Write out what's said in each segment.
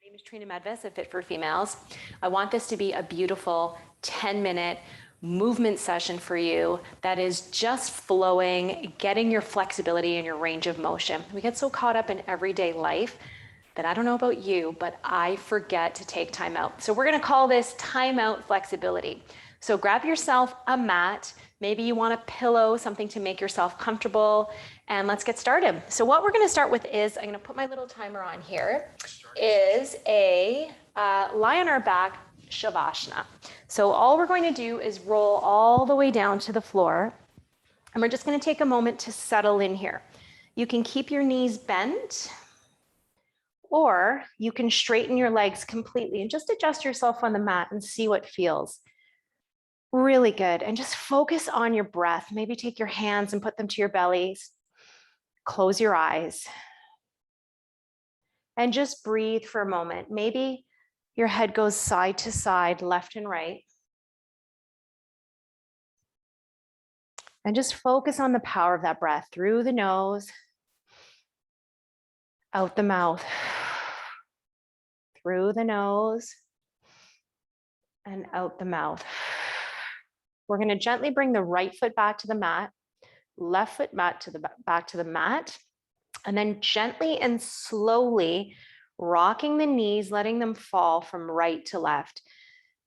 My name is Trina Medvis at Fit for Females. I want this to be a beautiful 10-minute movement session for you that is just flowing, getting your flexibility and your range of motion. We get so caught up in everyday life that I don't know about you, but I forget to take time out. So we're gonna call this time out flexibility. So grab yourself a mat, maybe you want a pillow, something to make yourself comfortable, and let's get started. So what we're gonna start with is, I'm gonna put my little timer on here, is a lie on our back Shavasana. So all we're going to do is roll all the way down to the floor, and we're just gonna take a moment to settle in here. You can keep your knees bent, or you can straighten your legs completely and just adjust yourself on the mat and see what feels really good. And just focus on your breath. Maybe take your hands and put them to your bellies. Close your eyes. And just breathe for a moment. Maybe your head goes side to side, left and right. And just focus on the power of that breath through the nose, out the mouth, through the nose, and out the mouth. We're going to gently bring the right foot back to the mat, left foot back to the mat, and then gently and slowly rocking the knees, letting them fall from right to left.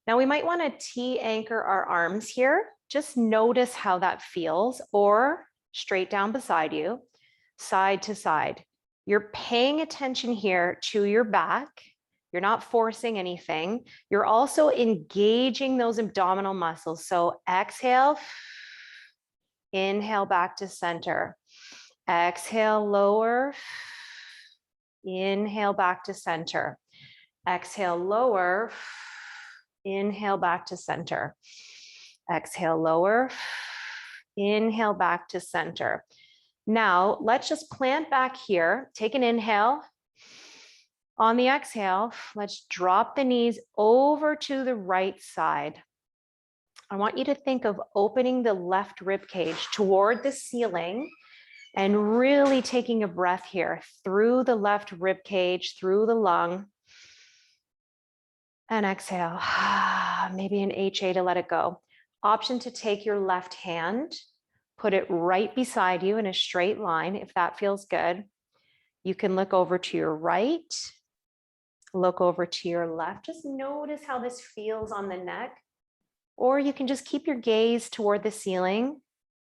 Now we might want to T-anchor our arms here. Just notice how that feels, or straight down beside you, side to side. You're paying attention here to your back. You're not forcing anything. You're also engaging those abdominal muscles. So exhale, inhale back to center. Exhale, lower. Inhale back to center. Exhale, lower. Inhale back to center. Exhale, lower. Inhale back to center. Now, let's just plant back here. Take an inhale. On the exhale, let's drop the knees over to the right side. I want you to think of opening the left rib cage toward the ceiling and really taking a breath here through the left rib cage, through the lung. And exhale, maybe an HA to let it go. Option to take your left hand, put it right beside you in a straight line if that feels good. You can look over to your right, look over to your left. Just notice how this feels on the neck. Or you can just keep your gaze toward the ceiling.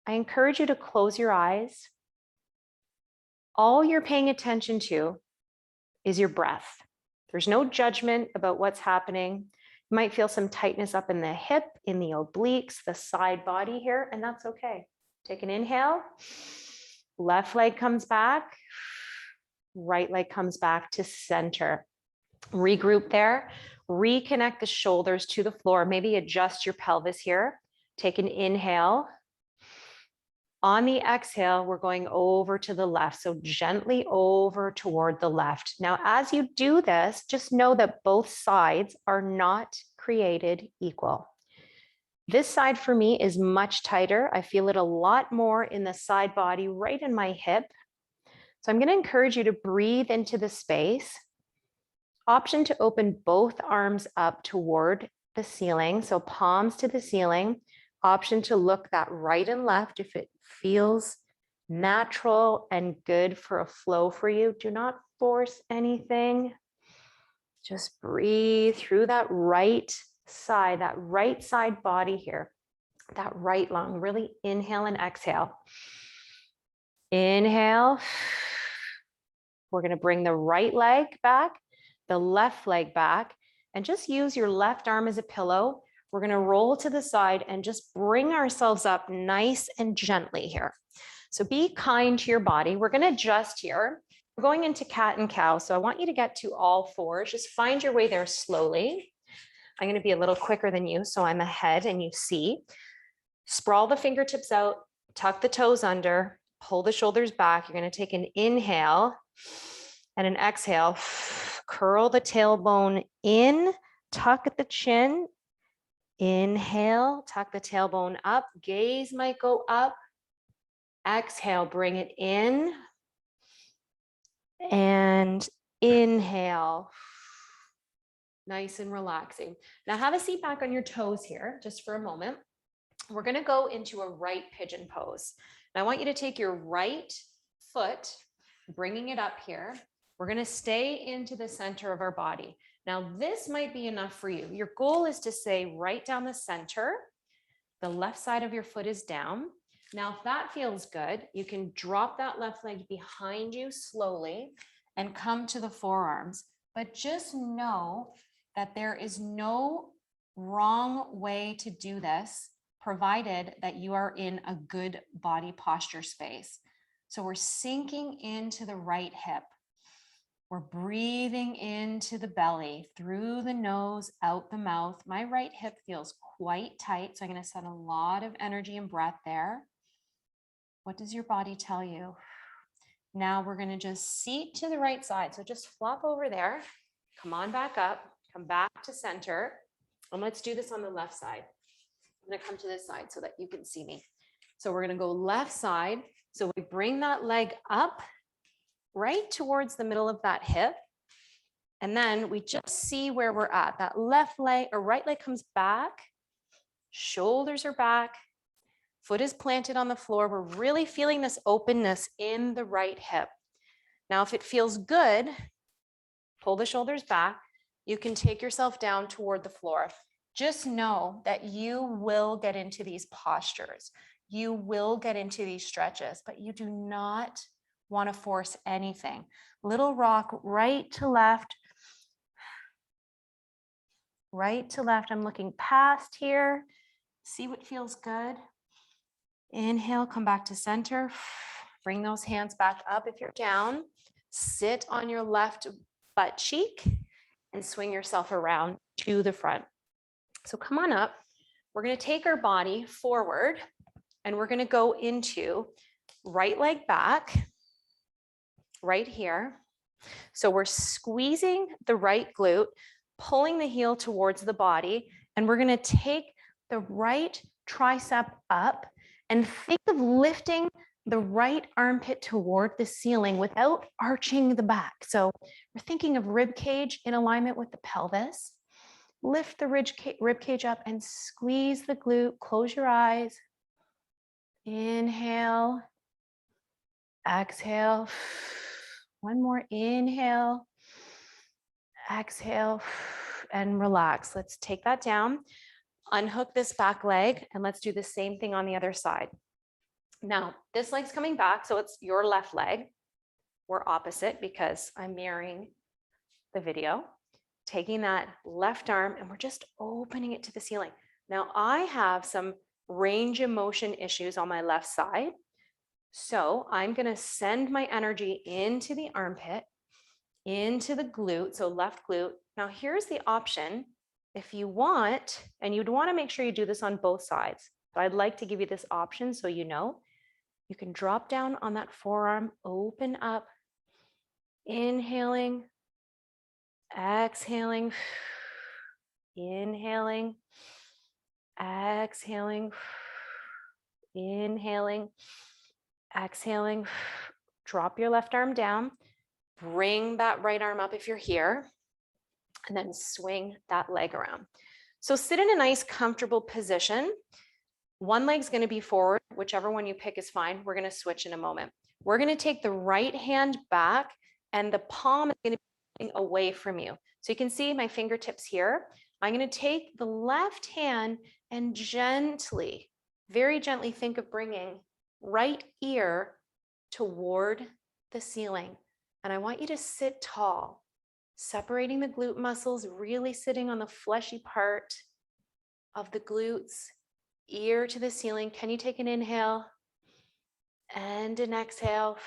I encourage you to close your eyes. All you're paying attention to is your breath. There's no judgment about what's happening. You might feel some tightness up in the hip, in the obliques, the side body here, and that's okay. Take an inhale. Left leg comes back. Right leg comes back to center. Regroup there. Reconnect the shoulders to the floor. Maybe adjust your pelvis here. Take an inhale. On the exhale, we're going over to the left. So gently over toward the left. Now, as you do this, just know that both sides are not created equal. This side for me is much tighter. I feel it a lot more in the side body, right in my hip. So I'm going to encourage you to breathe into the space. Option to open both arms up toward the ceiling. So palms to the ceiling. Option to look that right and left if it feels natural and good for a flow for you. Do not force anything. Just breathe through that right side body here, that right lung. Really inhale and exhale. Inhale. We're going to bring the right leg back, the left leg back, and just use your left arm as a pillow. We're going to roll to the side and just bring ourselves up nice and gently here. So be kind to your body. We're going to adjust here. We're going into cat and cow. So I want you to get to all fours. Just find your way there slowly. I'm going to be a little quicker than you, so I'm ahead and you see. Sprawl the fingertips out, tuck the toes under, pull the shoulders back. You're going to take an inhale and an exhale. Curl the tailbone in, tuck at the chin. Inhale, tuck the tailbone up, gaze might go up. Exhale, bring it in. And inhale. Nice and relaxing. Now have a seat back on your toes here, just for a moment. We're going to go into a right pigeon pose. And I want you to take your right foot, bringing it up here. We're going to stay into the center of our body. Now, this might be enough for you. Your goal is to stay right down the center. The left side of your foot is down. Now, if that feels good, you can drop that left leg behind you slowly and come to the forearms. But just know that there is no wrong way to do this, provided that you are in a good body posture space. So we're sinking into the right hip. We're breathing into the belly, through the nose, out the mouth. My right hip feels quite tight, so I'm going to send a lot of energy and breath there. What does your body tell you? Now we're going to just seat to the right side. So just flop over there, come on back up, come back to center. And let's do this on the left side. I'm going to come to this side so that you can see me. So we're going to go left side. So we bring that leg up right towards the middle of that hip. And then we just see where we're at. That left leg or right leg comes back, shoulders are back, foot is planted on the floor. We're really feeling this openness in the right hip. Now, if it feels good, pull the shoulders back. You can take yourself down toward the floor. Just know that you will get into these postures. You will get into these stretches, but you do not want to force anything. Little rock, right to left. Right to left. I'm looking past here. See what feels good. Inhale, come back to center. Bring those hands back up if you're down. Sit on your left butt cheek and swing yourself around to the front. So come on up. We're going to take our body forward and we're going to go into right leg back, right here. So we're squeezing the right glute, pulling the heel towards the body, and we're going to take the right tricep up and think of lifting the right armpit toward the ceiling without arching the back. So we're thinking of rib cage in alignment with the pelvis. Lift the rib cage up and squeeze the glute. Close your eyes. Inhale. Exhale. One more inhale. Exhale and relax. Let's take that down. Unhook this back leg and let's do the same thing on the other side. Now, this leg's coming back, so it's your left leg. We're opposite because I'm mirroring the video. Taking that left arm and we're just opening it to the ceiling. Now, I have some range of motion issues on my left side. So I'm going to send my energy into the armpit, into the glute, so left glute. Now, here's the option. If you want, and you'd want to make sure you do this on both sides, but I'd like to give you this option so you know. You can drop down on that forearm, open up, inhaling, exhaling, inhaling, exhaling, inhaling, exhaling. Drop your left arm down, bring that right arm up if you're here, and then swing that leg around. So sit in a nice, comfortable position. One leg's going to be forward, whichever one you pick is fine. We're going to switch in a moment. We're going to take the right hand back and the palm is going to be away from you. So you can see my fingertips here. I'm going to take the left hand and gently, very gently think of bringing right ear toward the ceiling. And I want you to sit tall, separating the glute muscles, really sitting on the fleshy part of the glutes, ear to the ceiling. Can you take an inhale and an exhale?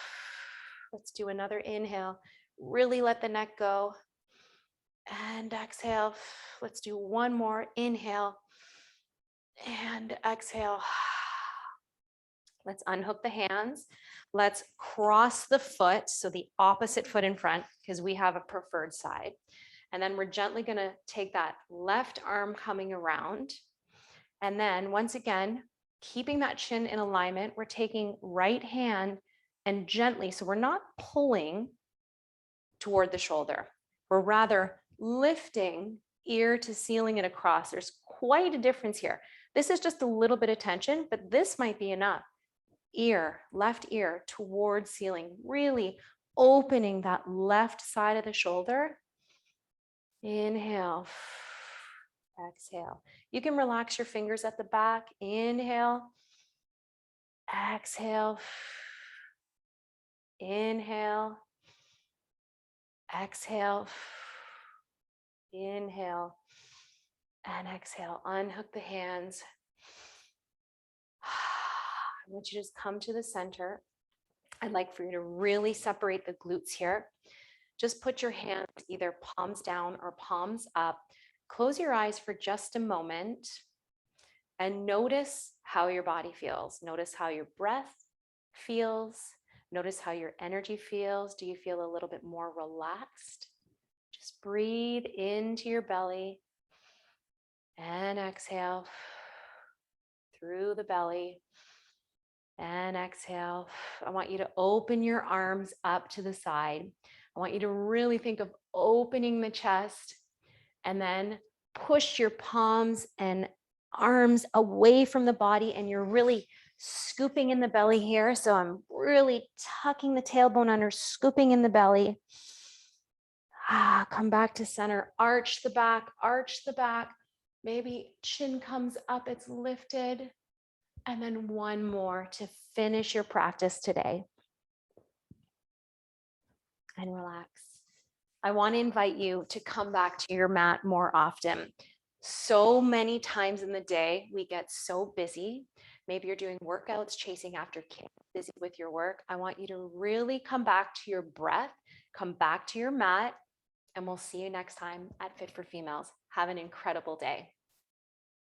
Let's do another inhale. Really let the neck go. And exhale. Let's do one more. Inhale and exhale. Let's unhook the hands. Let's cross the foot, so the opposite foot in front, because we have a preferred side. And then we're gently going to take that left arm coming around. And then once again, keeping that chin in alignment, we're taking right hand and gently, so we're not pulling toward the shoulder. We're rather lifting ear to ceiling and across. There's quite a difference here. This is just a little bit of tension, but this might be enough. Ear, left ear towards ceiling, really opening that left side of the shoulder. Inhale, exhale. You can relax your fingers at the back. Inhale, exhale, inhale, exhale, inhale, and exhale. Unhook the hands. I want you to just come to the center. I'd like for you to really separate the glutes here. Just put your hands either palms down or palms up. Close your eyes for just a moment and notice how your body feels. Notice how your breath feels. Notice how your energy feels. Do you feel a little bit more relaxed? Just breathe into your belly and exhale through the belly and exhale. I want you to open your arms up to the side. I want you to really think of opening the chest and then push your palms and arms away from the body, and you're really scooping in the belly here. So I'm really tucking the tailbone under, scooping in the belly. Come back to center, arch the back, arch the back. Maybe chin comes up, it's lifted. And then one more to finish your practice today. And relax. I want to invite you to come back to your mat more often. So many times in the day, we get so busy. Maybe you're doing workouts, chasing after kids, busy with your work. I want you to really come back to your breath, come back to your mat, and we'll see you next time at Fit for Females. Have an incredible day.